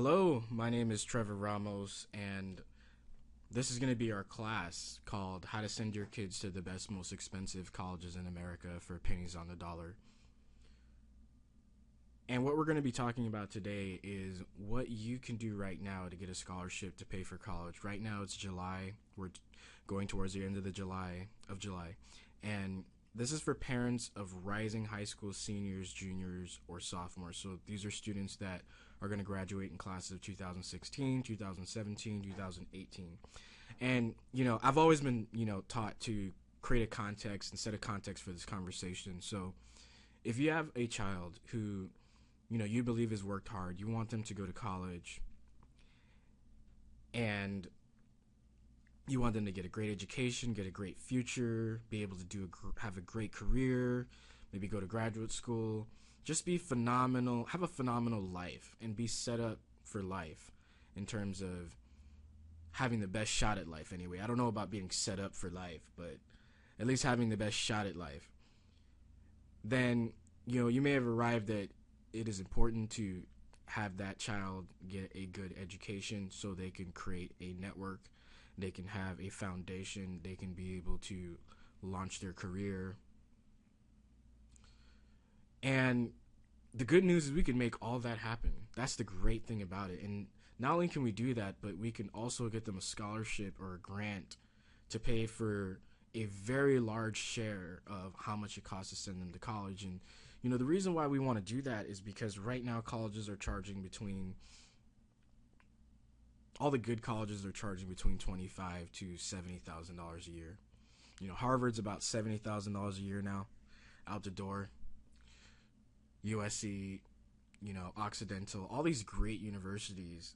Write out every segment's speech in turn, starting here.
Hello, my name is Trevor Ramos, and this is going to be our class called How to Send Your Kids to the Best, Most Expensive Colleges in America for Pennies on the Dollar. And what we're going to be talking about today is what you can do right now to get a scholarship to pay for college. Right now it's July. We're going towards the end of July. And this is for parents of rising high school seniors, juniors, or sophomores. So these are students that are going to graduate in classes of 2016, 2017, 2018. And, I've always been, taught to create a context and set a context for this conversation. So if you have a child who, you believe has worked hard, you want them to go to college, and you want them to get a great education, get a great future, be able to have a great career, maybe go to graduate school, just be phenomenal, have a phenomenal life, and be set up for life in terms of having the best shot at life anyway. I don't know about being set up for life, but at least having the best shot at life. Then, you may have arrived that it is important to have that child get a good education so they can create a network, they can have a foundation, they can be able to launch their career. And the good news is we can make all that happen. That's the great thing about it. And not only can we do that, but we can also get them a scholarship or a grant to pay for a very large share of how much it costs to send them to college. And, the reason why we want to do that is because right now colleges are charging all the good colleges are charging between $25,000 to $70,000 a year. Harvard's about $70,000 a year now, out the door. USC, Occidental, all these great universities,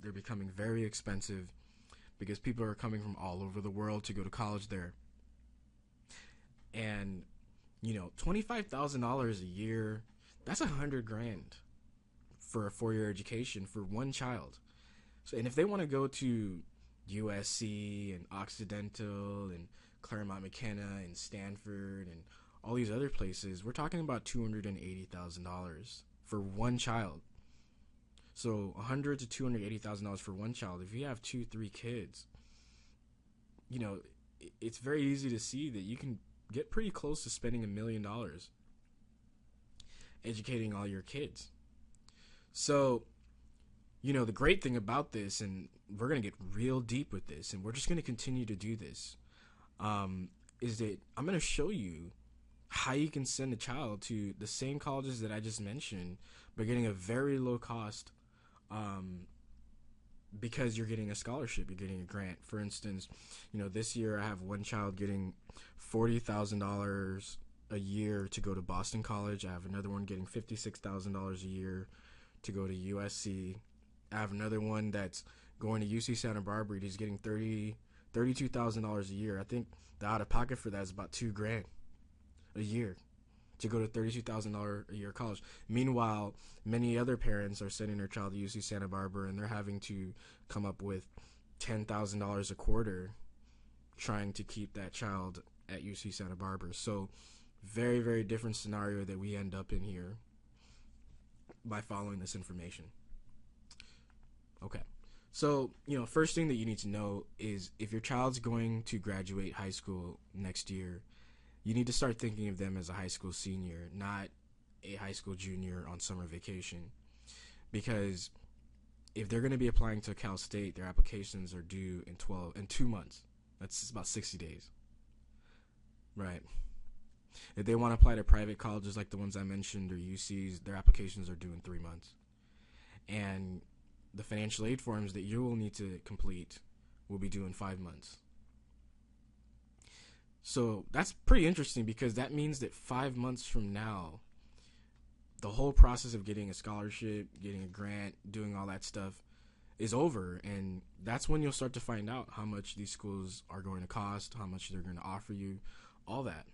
they're becoming very expensive because people are coming from all over the world to go to college there. And, $25,000 a year, that's $100,000 for a 4-year education for one child. So, and if they want to go to USC and Occidental and Claremont McKenna and Stanford and all these other places, we're talking about $280,000 for one child. So $100,000 to $280,000 for one child. If you have 2-3 kids, it's very easy to see that you can get pretty close to spending $1 million educating all your kids. So, the great thing about this, and we're going to get real deep with this, and we're just going to continue to do this, is that I'm going to show you how you can send a child to the same colleges that I just mentioned, but getting a very low cost, because you're getting a scholarship, you're getting a grant. For instance, this year I have one child getting $40,000 a year to go to Boston College. I have another one getting $56,000 a year to go to USC. I have another one that's going to UC Santa Barbara. He's getting $32,000 a year. I think the out of pocket for that is about $2,000 a year to go to $32,000 a year college. Meanwhile, many other parents are sending their child to UC Santa Barbara, and they're having to come up with $10,000 a quarter trying to keep that child at UC Santa Barbara. So very, very different scenario that we end up in here by following this information. Okay. So, first thing that you need to know is if your child's going to graduate high school next year, you need to start thinking of them as a high school senior, not a high school junior on summer vacation. Because if they're going to be applying to Cal State, their applications are due in 2 months. That's about 60 days. Right. If they want to apply to private colleges like the ones I mentioned or UCs, their applications are due in 3 months. And the financial aid forms that you will need to complete will be due in 5 months. So that's pretty interesting because that means that 5 months from now, the whole process of getting a scholarship, getting a grant, doing all that stuff is over. And that's when you'll start to find out how much these schools are going to cost, how much they're going to offer you, all that,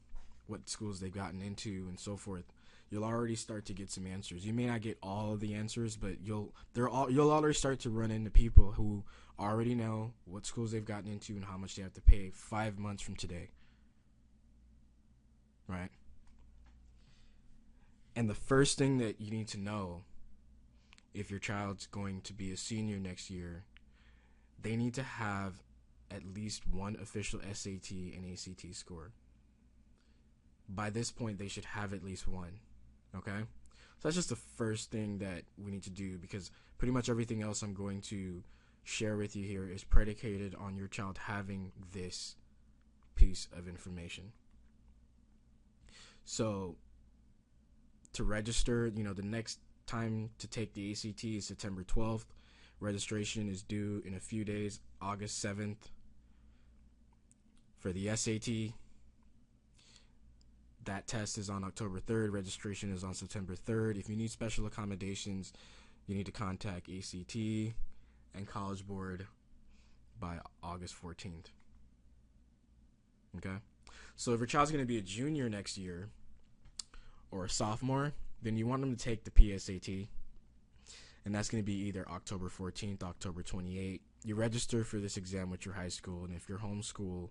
what schools they've gotten into and so forth. You'll already start to get some answers. You may not get all of the answers, but you'll already start to run into people who already know what schools they've gotten into and how much they have to pay 5 months from today. Right? And the first thing that you need to know if your child's going to be a senior next year, they need to have at least one official SAT and ACT score. By this point, they should have at least one. Okay? So that's just the first thing that we need to do, because pretty much everything else I'm going to share with you here is predicated on your child having this piece of information. So to register, the next time to take the ACT is September 12th. Registration is due in a few days, August 7th. For the SAT, that test is on October 3rd. Registration is on September 3rd. If you need special accommodations, you need to contact ACT and College Board by August 14th. Okay? So if your child's going to be a junior next year or a sophomore, then you want them to take the PSAT. And that's going to be either October 14th, October 28th. You register for this exam with your high school, and if you're homeschool,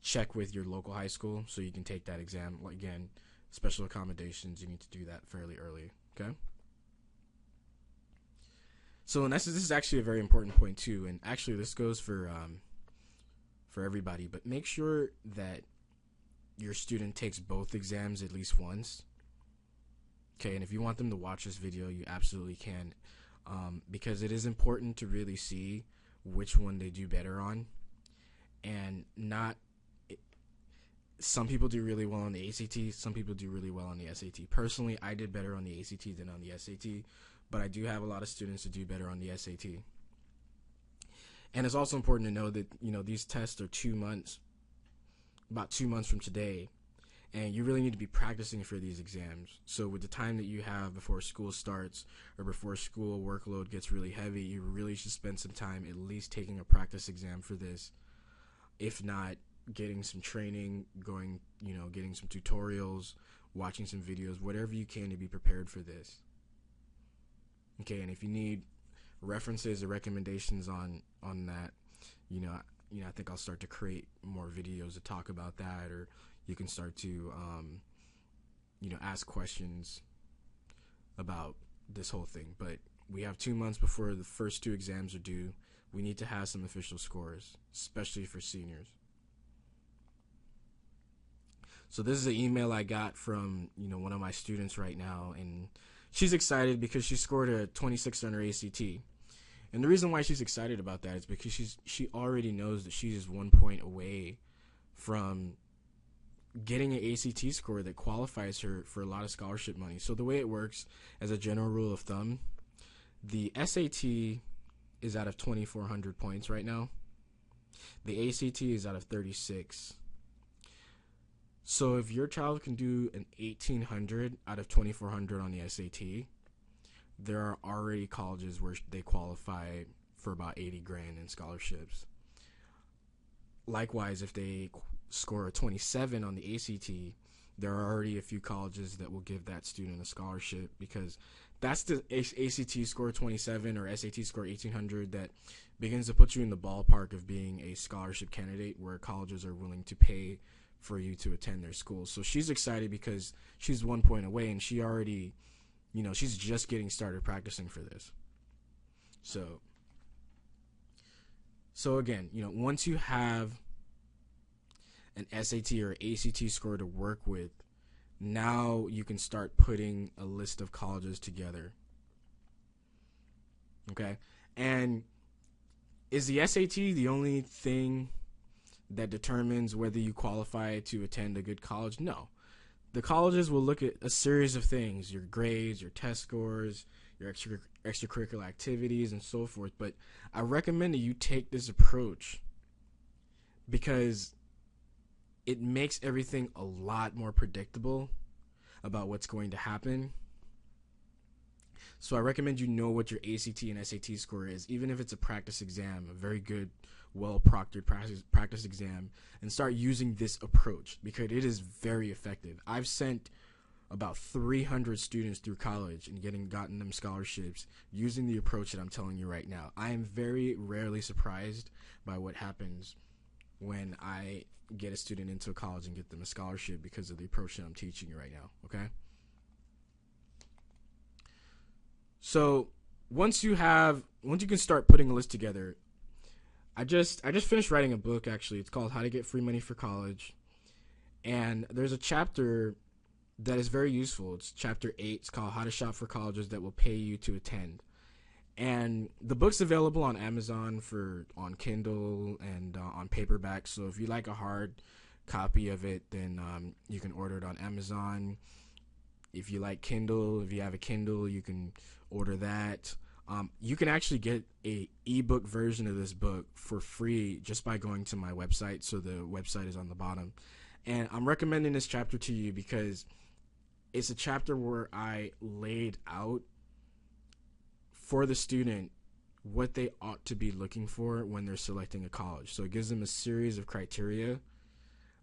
check with your local high school so you can take that exam. Again, special accommodations, you need to do that fairly early, okay? So in essence, this is actually a very important point too, and actually this goes for everybody, but make sure that your student takes both exams at least once. Okay, and if you want them to watch this video, you absolutely can, because it is important to really see which one they do better on, and not. Some people do really well on the ACT, some people do really well on the SAT. Personally, I did better on the ACT than on the SAT, but I do have a lot of students who do better on the SAT. And it's also important to know that, these tests are 2 months, about 2 months from today, and you really need to be practicing for these exams. So with the time that you have before school starts or before school workload gets really heavy, you really should spend some time at least taking a practice exam for this. If not, getting some training, getting some tutorials, watching some videos, whatever you can to be prepared for this. Okay, and if you need references or recommendations on that, I think I'll start to create more videos to talk about that, or you can start to, ask questions about this whole thing. But we have 2 months before the first 2 exams are due. We need to have some official scores, especially for seniors. So this is an email I got from, one of my students right now, and she's excited because she scored a 26 on her ACT. And the reason why she's excited about that is because she already knows that she's 1 point away from getting an ACT score that qualifies her for a lot of scholarship money. So the way it works, as a general rule of thumb, the SAT is out of 2,400 points right now. The ACT is out of 36. So if your child can do an 1,800 out of 2,400 on the SAT, there are already colleges where they qualify for about 80 grand in scholarships. Likewise, if they score a 27 on the ACT, there are already a few colleges that will give that student a scholarship, because that's the ACT score 27 or SAT score 1,800 that begins to put you in the ballpark of being a scholarship candidate, where colleges are willing to pay for you to attend their school. So she's excited because she's 1 point away, and she already, she's just getting started practicing for this. So again, once you have an SAT or ACT score to work with, now you can start putting a list of colleges together. Okay? And is the SAT the only thing that determines whether you qualify to attend a good college? No. The colleges will look at a series of things: your grades, your test scores, your extracurricular activities, and so forth. But I recommend that you take this approach because it makes everything a lot more predictable about what's going to happen. So I recommend you know what your ACT and SAT score is, even if it's a practice exam, a very good, well-proctored practice exam, and start using this approach because it is very effective. I've sent about 300 students through college and gotten them scholarships using the approach that I'm telling you right now. I am very rarely surprised by what happens when I get a student into a college and get them a scholarship because of the approach that I'm teaching you right now, okay? So once you can start putting a list together, I just finished writing a book actually. It's called How to Get Free Money for College. And there's a chapter that is very useful. It's chapter 8. It's called How to Shop for Colleges That Will Pay You to Attend. And the book's available on Amazon on Kindle and on paperback. So if you like a hard copy of it, then you can order it on Amazon. If you like Kindle, if you have a Kindle, you can order that. You can actually get a ebook version of this book for free just by going to my website. So the website is on the bottom. And I'm recommending this chapter to you because it's a chapter where I laid out for the student what they ought to be looking for when they're selecting a college. So it gives them a series of criteria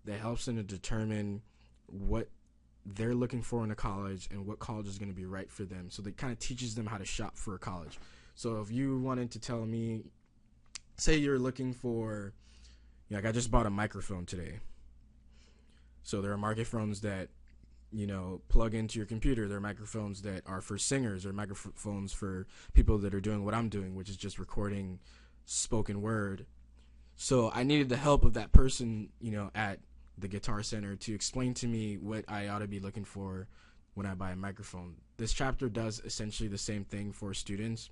that helps them to determine what they're looking for in a college and what college is going to be right for them. So it kind of teaches them how to shop for a college. So if you wanted to tell me, say you're looking for, like I just bought a microphone today. So there are microphones that, plug into your computer. There are microphones that are for singers. There are microphones for people that are doing what I'm doing, which is just recording spoken word. So I needed the help of that person, at the Guitar Center to explain to me what I ought to be looking for when I buy a microphone. This chapter does essentially the same thing for students.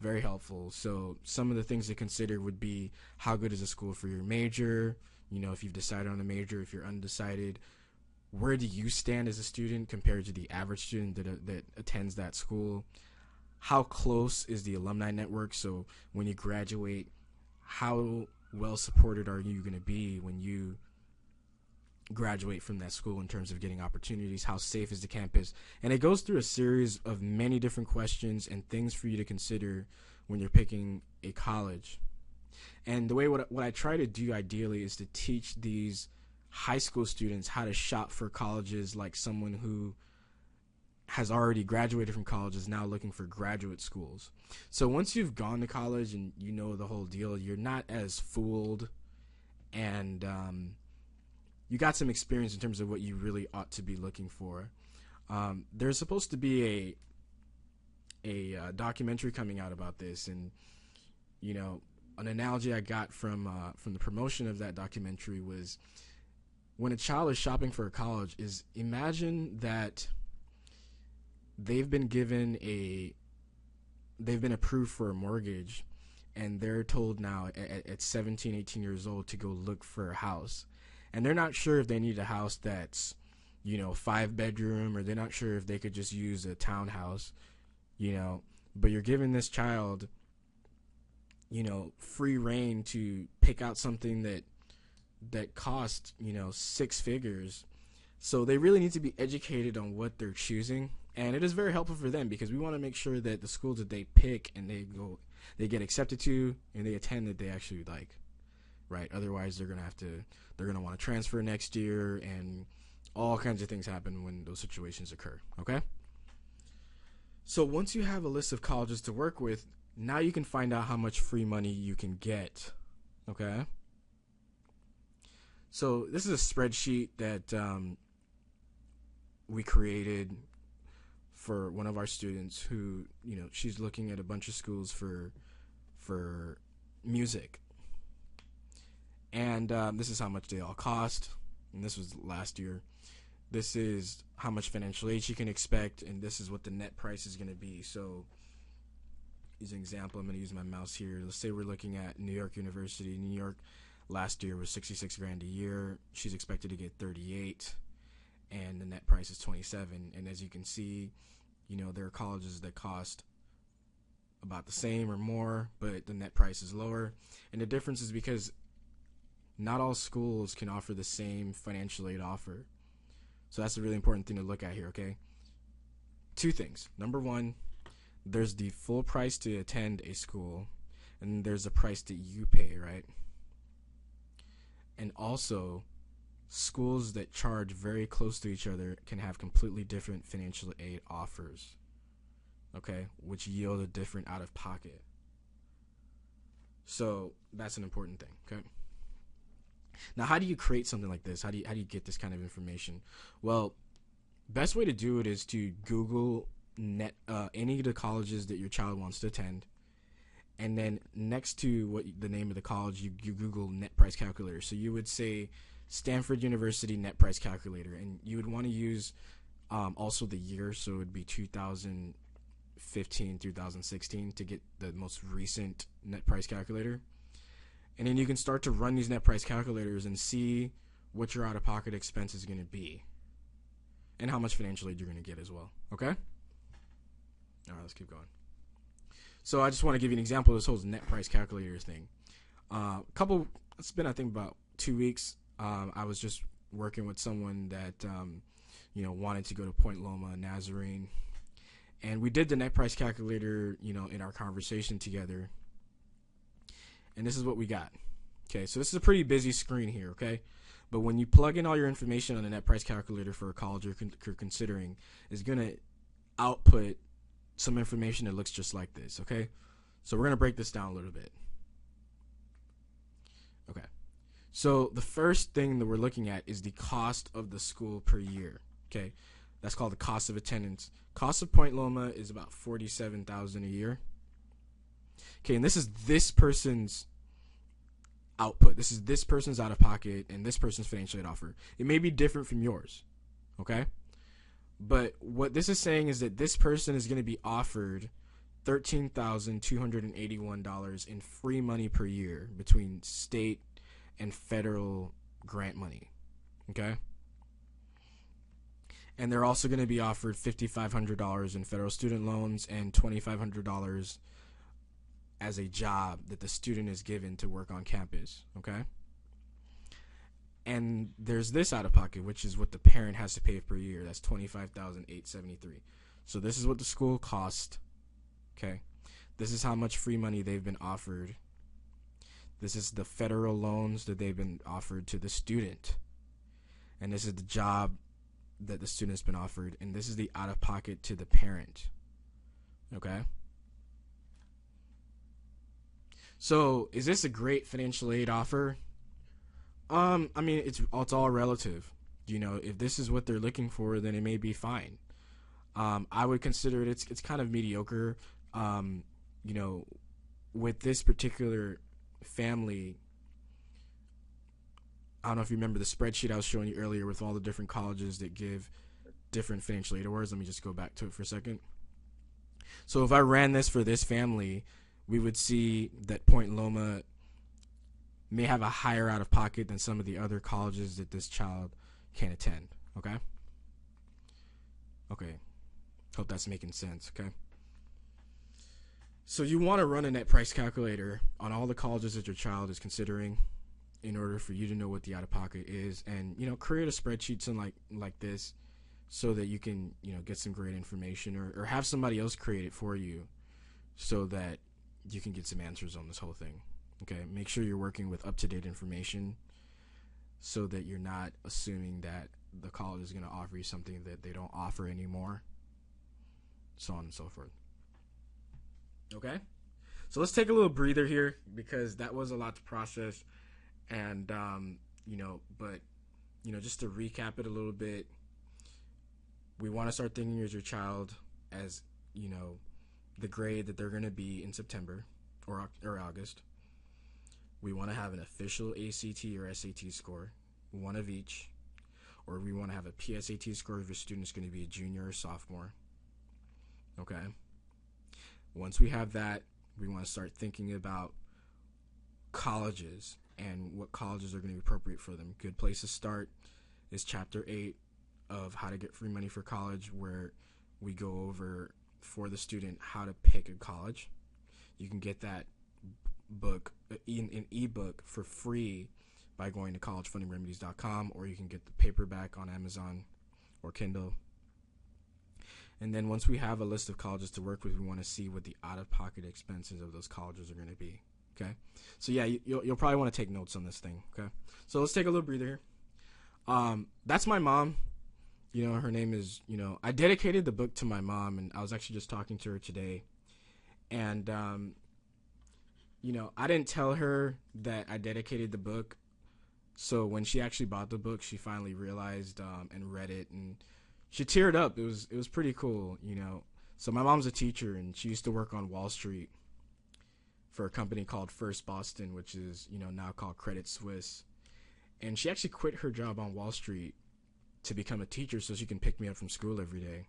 Very helpful. So some of the things to consider would be how good is the school for your major, if you've decided on a major, if you're undecided, where do you stand as a student compared to the average student that attends that school? How close is the alumni network? So when you graduate, how well supported are you going to be when you graduate from that school in terms of getting opportunities? How safe is the campus? And it goes through a series of many different questions and things for you to consider when you're picking a college. And the way what I try to do ideally is to teach these high school students how to shop for colleges like someone who has already graduated from college is now looking for graduate schools. So once you've gone to college and you know the whole deal, you're not as fooled, and you got some experience in terms of what you really ought to be looking for. There's supposed to be a documentary coming out about this, and an analogy I got from the promotion of that documentary was, when a child is shopping for a college, is imagine that they've been approved for a mortgage, and they're told now at 17, 18 years old to go look for a house. And they're not sure if they need a house that's, 5-bedroom, or they're not sure if they could just use a townhouse, but you're giving this child, free reign to pick out something that cost, 6 figures. So they really need to be educated on what they're choosing. And it is very helpful for them because we want to make sure that the schools that they pick and they get accepted to and they attend, that they actually like, right? Otherwise they're going to want to transfer next year, and all kinds of things happen when those situations occur. Okay. So once you have a list of colleges to work with, now you can find out how much free money you can get. Okay. So this is a spreadsheet that we created for one of our students who, she's looking at a bunch of schools for music. And this is how much they all cost. And this was last year. This is how much financial aid she can expect, and this is what the net price is going to be. So, as an example, I'm going to use my mouse here. Let's say we're looking at New York University. New York last year was $66,000 a year. She's expected to get 38, and the net price is 27. And as you can see, there are colleges that cost about the same or more, but the net price is lower. And the difference is because not all schools can offer the same financial aid offer. So that's a really important thing to look at here, okay? 2 things. Number 1, there's the full price to attend a school, and there's a price that you pay, right? And also, schools that charge very close to each other can have completely different financial aid offers, okay, which yield a different out-of-pocket. So that's an important thing, okay? Now, how do you create something like this? How do you get this kind of information? Well, best way to do it is to Google any of the colleges that your child wants to attend, and then next to what the name of the college, you Google net price calculator. So you would say Stanford University net price calculator, and you would want to use also the year, so it would be 2015 through 2016 to get the most recent net price calculator. And then you can start to run these net price calculators and see what your out-of-pocket expense is going to be and how much financial aid you're going to get as well. Okay? All right, let's keep going. So I just want to give you an example of this whole net price calculator thing. It's been, I think, about 2 weeks. I was just working with someone that, wanted to go to Point Loma, Nazarene. And we did the net price calculator, in our conversation together. And this is what we got. Okay, so this is a pretty busy screen here, okay? But when you plug in all your information on the net price calculator for a college you're considering, it's going to output some information that looks just like this, okay? So we're going to break this down a little bit. Okay. So the first thing that we're looking at is the cost of the school per year, okay? That's called the cost of attendance. Cost of Point Loma is about $47,000 a year. Okay, and this is this person's output. This is this person's out of pocket and this person's financial aid offer. It may be different from yours, okay? But what this is saying is that this person is going to be offered $13,281 in free money per year between state and federal grant money, okay? And they're also going to be offered $5,500 in federal student loans and $2,500 as a job that the student is given to work on campus, okay? And there's this out of pocket, which is what the parent has to pay per year. That's $25,873. So this is what the school cost, okay? This is how much free money they've been offered. This is the federal loans that they've been offered to the student. And this is the job that the student's been offered. And this is the out of pocket to the parent, okay? So, is this a great financial aid offer? I mean, it's all relative. If this is what they're looking for, then it may be fine. I would consider it's kind of mediocre. With this particular family, I don't know if you remember the spreadsheet I was showing you earlier with all the different colleges that give different financial aid awards. Let me just go back to it for a second. So if I ran this for this family, we would see that Point Loma may have a higher out-of-pocket than some of the other colleges that this child can attend, okay? Okay. Hope that's making sense, okay? So you want to run a net price calculator on all the colleges that your child is considering in order for you to know what the out-of-pocket is, and, create a spreadsheet something like this so that you can, get some great information, or have somebody else create it for you so that you can get some answers on this whole thing. Okay, make sure you're working with up-to-date information so that you're not assuming that the college is going to offer you something that they don't offer anymore, so on and so forth. Okay, so let's take a little breather here because that was a lot to process, and just to recap it a little bit, we want to start thinking of your child as the grade that they're going to be in September or August. We want to have an official ACT or SAT score, one of each, or we want to have a PSAT score if your student is going to be a junior or sophomore. Okay. Once we have that, we want to start thinking about colleges and what colleges are going to be appropriate for them. Good place to start is Chapter 8 of How to Get Free Money for College, where we go over for the student how to pick a college. You can get that book in ebook for free by going to collegefundingremedies.com, or you can get the paperback on Amazon or Kindle. And then once we have a list of colleges to work with, we want to see what the out-of-pocket expenses of those colleges are going to be. Okay, so yeah, you'll probably want to take notes on this thing. Okay, so let's take a little breather here. That's my mom. Her name is, I dedicated the book to my mom, and I was actually just talking to her today. And, I didn't tell her that I dedicated the book. So when she actually bought the book, she finally realized and read it, and she teared up. It was pretty cool, So my mom's a teacher, and she used to work on Wall Street for a company called First Boston, which is, now called Credit Suisse. And she actually quit her job on Wall Street to become a teacher so she can pick me up from school every day.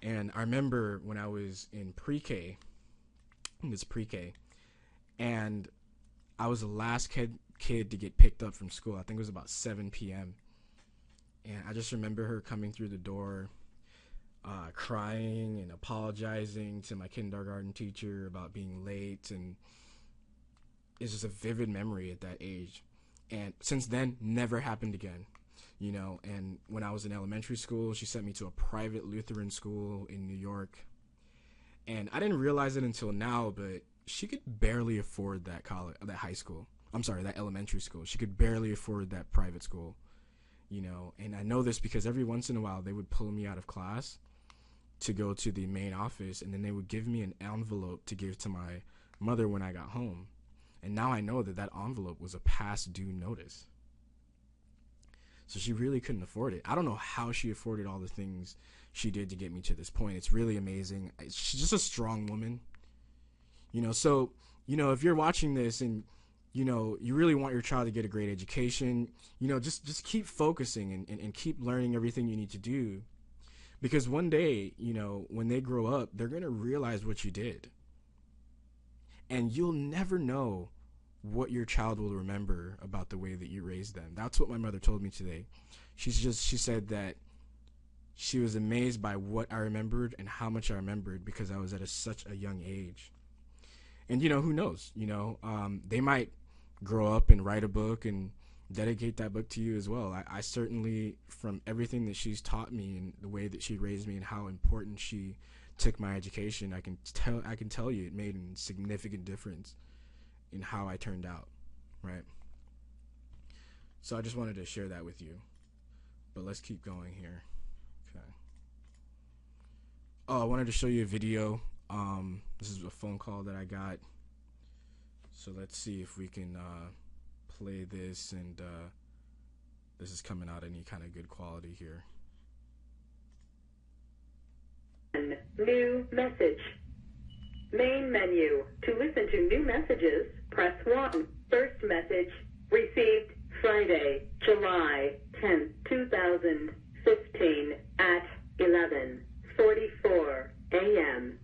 And I remember when I was in pre-K, and I was the last kid to get picked up from school. I think it was about 7 p.m. And I just remember her coming through the door, crying and apologizing to my kindergarten teacher about being late. And it's just a vivid memory at that age. And since then, never happened again. And when I was in elementary school, she sent me to a private Lutheran school in New York. And I didn't realize it until now, but she could barely afford that that elementary school. She could barely afford that private school, and I know this because every once in a while they would pull me out of class to go to the main office, and then they would give me an envelope to give to my mother when I got home. And now I know that envelope was a past due notice. So she really couldn't afford it. I don't know how she afforded all the things she did to get me to this point. It's really amazing. She's just a strong woman. So, if you're watching this and, you really want your child to get a great education, just keep focusing and keep learning everything you need to do. Because one day, when they grow up, they're going to realize what you did. And you'll never know what your child will remember about the way that you raised them. That's what my mother told me today. She said that she was amazed by what I remembered and how much I remembered because I was at such a young age. And, who knows, they might grow up and write a book and dedicate that book to you as well. I certainly, from everything that she's taught me and the way that she raised me and how important she took my education, I can tell you it made a significant difference in how I turned out, right? So I just wanted to share that with you. But let's keep going here. Okay. Oh, I wanted to show you a video. This is a phone call that I got. So let's see if we can play this, and this is coming out any kind of good quality here. New message. Main menu. To listen to new messages, press 1. First message received Friday, July 10th, 2015 at 11:44 a.m.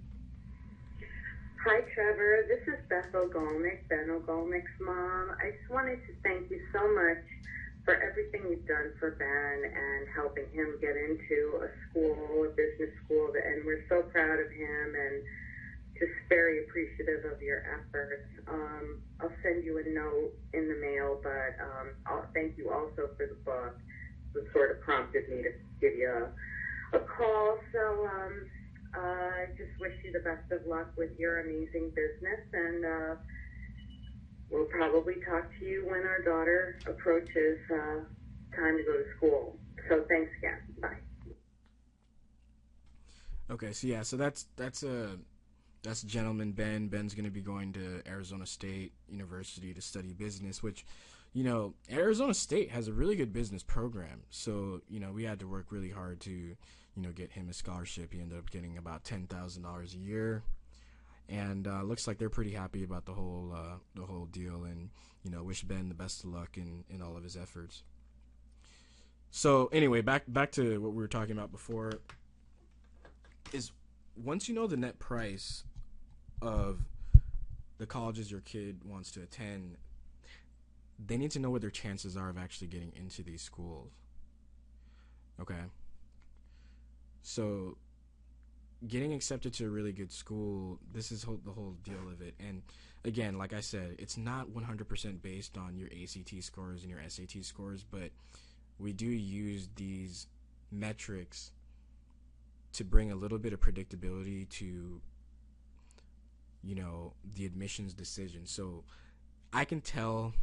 Hi, Trevor. This is Beth O'Golnick, Ben O'Golnick's mom. I just wanted to thank you so much for everything you've done for Ben and helping him get into a business school, and we're so proud of him and just very appreciative of your efforts. I'll send you a note in the mail, but I'll thank you also for the book. It sort of prompted me to give you a call. So I just wish you the best of luck with your amazing business, and we'll probably talk to you when our daughter approaches time to go to school. So thanks again. Bye. Okay, so that's gentleman Ben. Ben's going to be going to Arizona State University to study business, which, Arizona State has a really good business program. So, we had to work really hard to, get him a scholarship. He ended up getting about $10,000 a year. And looks like they're pretty happy about the whole deal, and, wish Ben the best of luck in all of his efforts. So anyway, back to what we were talking about before, is once you know the net price of the colleges your kid wants to attend, they need to know what their chances are of actually getting into these schools. Okay? So getting accepted to a really good school, this is the whole deal of it. And again, like I said, it's not 100% based on your ACT scores and your SAT scores, but we do use these metrics to bring a little bit of predictability to, the admissions decision. So I can tell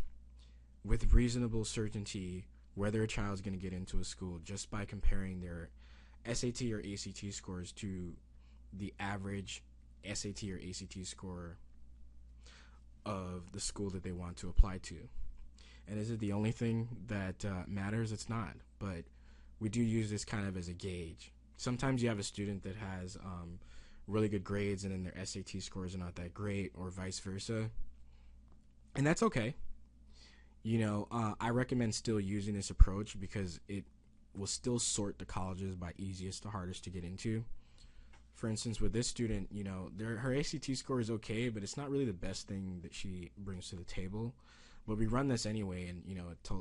with reasonable certainty whether a child's going to get into a school just by comparing their SAT or ACT scores to the average SAT or ACT score of the school that they want to apply to. And is it the only thing that matters? It's not. But we do use this kind of as a gauge. Sometimes you have a student that has really good grades and then their SAT scores are not that great, or vice versa. And that's okay. I recommend still using this approach because it will still sort the colleges by easiest to hardest to get into. For instance, with this student, her ACT score is okay, but it's not really the best thing that she brings to the table. But we run this anyway, and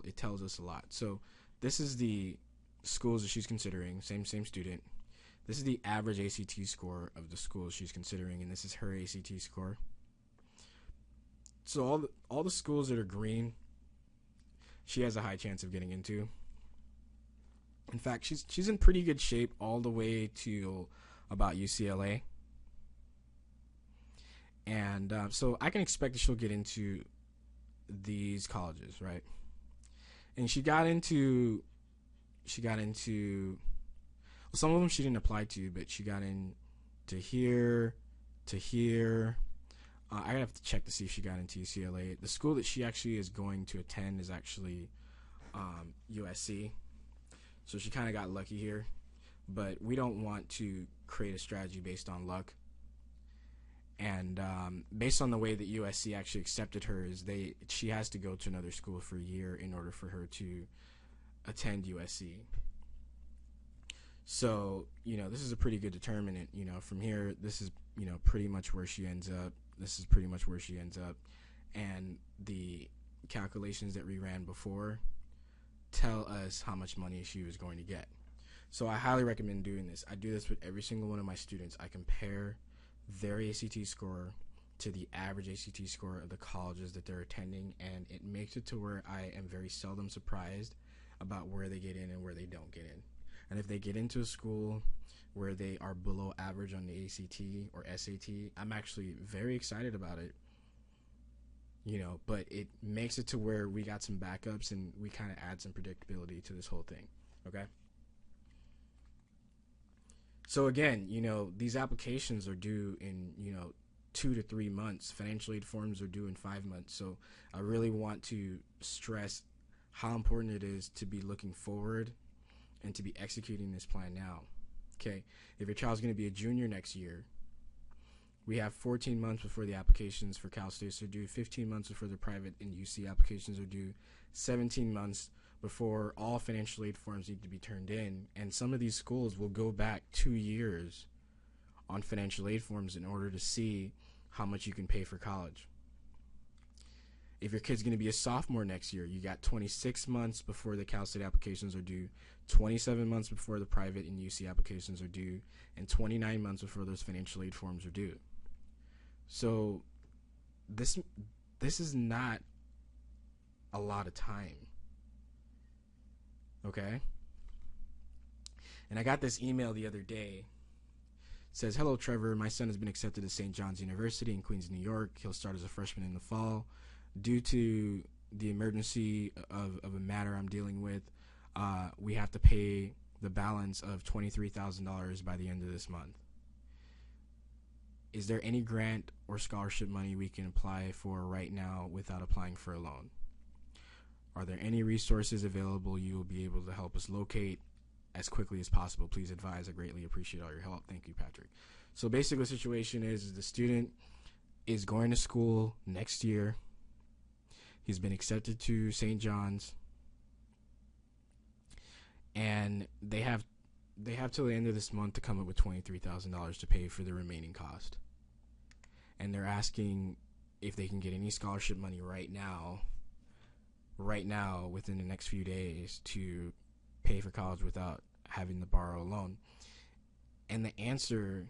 it tells us a lot. So this is the schools that she's considering. Same student. This is the average ACT score of the schools she's considering, and this is her ACT score. So all the schools that are green, she has a high chance of getting into. In fact, she's in pretty good shape all the way to about UCLA. And so I can expect that she'll get into these colleges, right? And she got into well, some of them she didn't apply to, but she got into here, to here. I have to check to see if she got into UCLA. The school that she actually is going to attend is actually USC. So she kind of got lucky here. But we don't want to create a strategy based on luck. And based on the way that USC actually accepted her, she has to go to another school for a year in order for her to attend USC. So, this is a pretty good determinant. From here, this is, pretty much where she ends up. This is pretty much where she ends up. And the calculations that we ran before tell us how much money she was going to get. So I highly recommend doing this. I do this with every single one of my students. I compare their ACT score to the average ACT score of the colleges that they're attending, and it makes it to where I am very seldom surprised about where they get in and where they don't get in. And if they get into a school where they are below average on the ACT or SAT, I'm actually very excited about it. But it makes it to where we got some backups and we kind of add some predictability to this whole thing. Okay? So again, these applications are due in, 2 to 3 months. Financial aid forms are due in 5 months. So I really want to stress how important it is to be looking forward and to be executing this plan now. Okay, if your child's going to be a junior next year, we have 14 months before the applications for Cal States are due, 15 months before the private and UC applications are due, 17 months before all financial aid forms need to be turned in, and some of these schools will go back 2 years on financial aid forms in order to see how much you can pay for college. If your kid's going to be a sophomore next year, you got 26 months before the Cal State applications are due, 27 months before the private and UC applications are due, and 29 months before those financial aid forms are due. So this is not a lot of time. Okay? And I got this email the other day. It says, "Hello, Trevor. My son has been accepted to St. John's University in Queens, New York. He'll start as a freshman in the fall. Due to the emergency of a matter I'm dealing with, we have to pay the balance of $23,000 by the end of this month. Is there any grant or scholarship money we can apply for right now without applying for a loan? Are there any resources available you will be able to help us locate as quickly as possible? Please advise. I greatly appreciate all your help. Thank you, Patrick." So basically the situation is the student is going to school next year. He's been accepted to St. John's, and they have till the end of this month to come up with $23,000 to pay for the remaining cost. And they're asking if they can get any scholarship money right now, within the next few days, to pay for college without having to borrow a loan. And the answer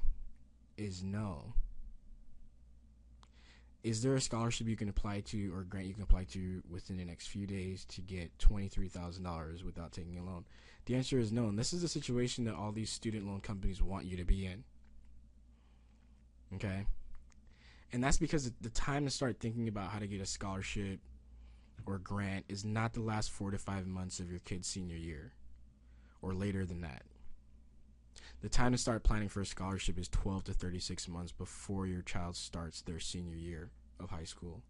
is no. Is there a scholarship you can apply to or grant you can apply to within the next few days to get $23,000 without taking a loan? The answer is no. And this is the situation that all these student loan companies want you to be in. Okay? And that's because the time to start thinking about how to get a scholarship or grant is not the last 4 to 5 months of your kid's senior year or later than that. The time to start planning for a scholarship is 12 to 36 months before your child starts their senior year of high school.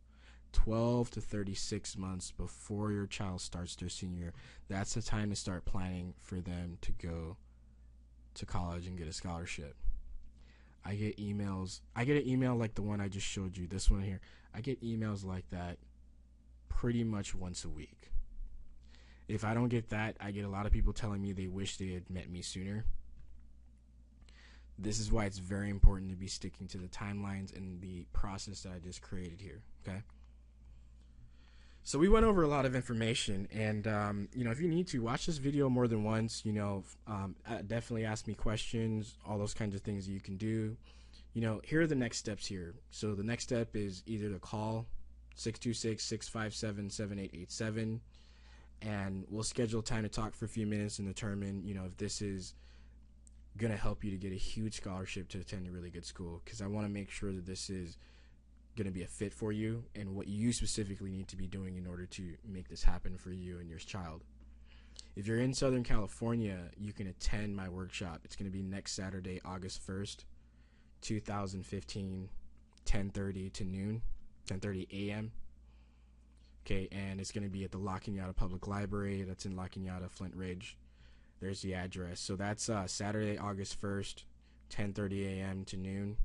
12 to 36 months before your child starts their senior year. That's the time to start planning for them to go to college and get a scholarship. I get emails. I get an email like the one I just showed you, this one here. I get emails like that pretty much once a week. If I don't get that, I get a lot of people telling me they wish they had met me sooner. This is why it's very important to be sticking to the timelines and the process that I just created here, okay? So we went over a lot of information, and if you need to, watch this video more than once. Definitely ask me questions, all those kinds of things that you can do. Here are the next steps here. So the next step is either to call 626-657-7887, and we'll schedule time to talk for a few minutes and determine, if this is going to help you to get a huge scholarship to attend a really good school, because I want to make sure that this is going to be a fit for you and what you specifically need to be doing in order to make this happen for you and your child. If you're in Southern California, you can attend my workshop. It's going to be next Saturday, August 1st, 2015, 10:30 to noon, 10:30 a.m. Okay, and it's going to be at the La Cañada Public Library. That's in La Cañada, Flint Ridge. There's the address. So that's Saturday, August 1st, 10:30 a.m. to noon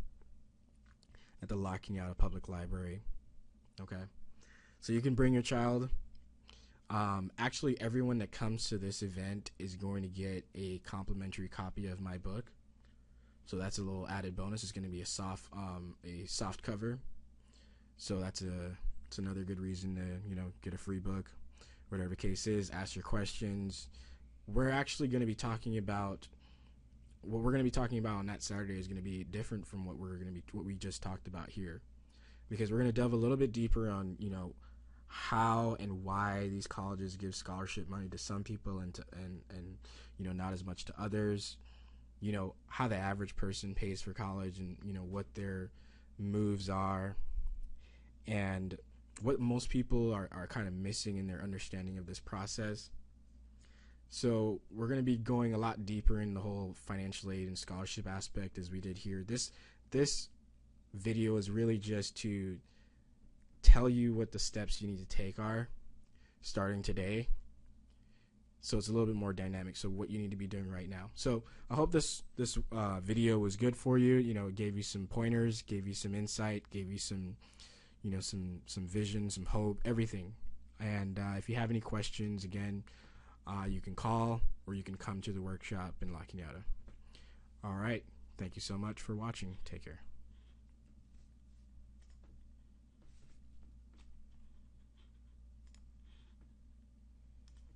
at the La Cañada Public Library. Okay, so you can bring your child. Actually, everyone that comes to this event is going to get a complimentary copy of my book. So that's a little added bonus. It's going to be a soft cover. So it's another good reason to get a free book, whatever the case is. Ask your questions. We're actually going to be talking about what we're going to be talking about on that Saturday is going to be different from what we just talked about here, because we're going to delve a little bit deeper on how and why these colleges give scholarship money to some people and not as much to others. How the average person pays for college, and what their moves are, and what most people are kind of missing in their understanding of this process. So we're going to be going a lot deeper in the whole financial aid and scholarship aspect as we did here. This video is really just to tell you what the steps you need to take are starting today. So it's a little bit more dynamic. So what you need to be doing right now. So I hope this video was good for you. It gave you some pointers, gave you some insight, gave you some some vision, some hope, everything. And if you have any questions, again, you can call or you can come to the workshop in La Cañada. All right. Thank you so much for watching. Take care.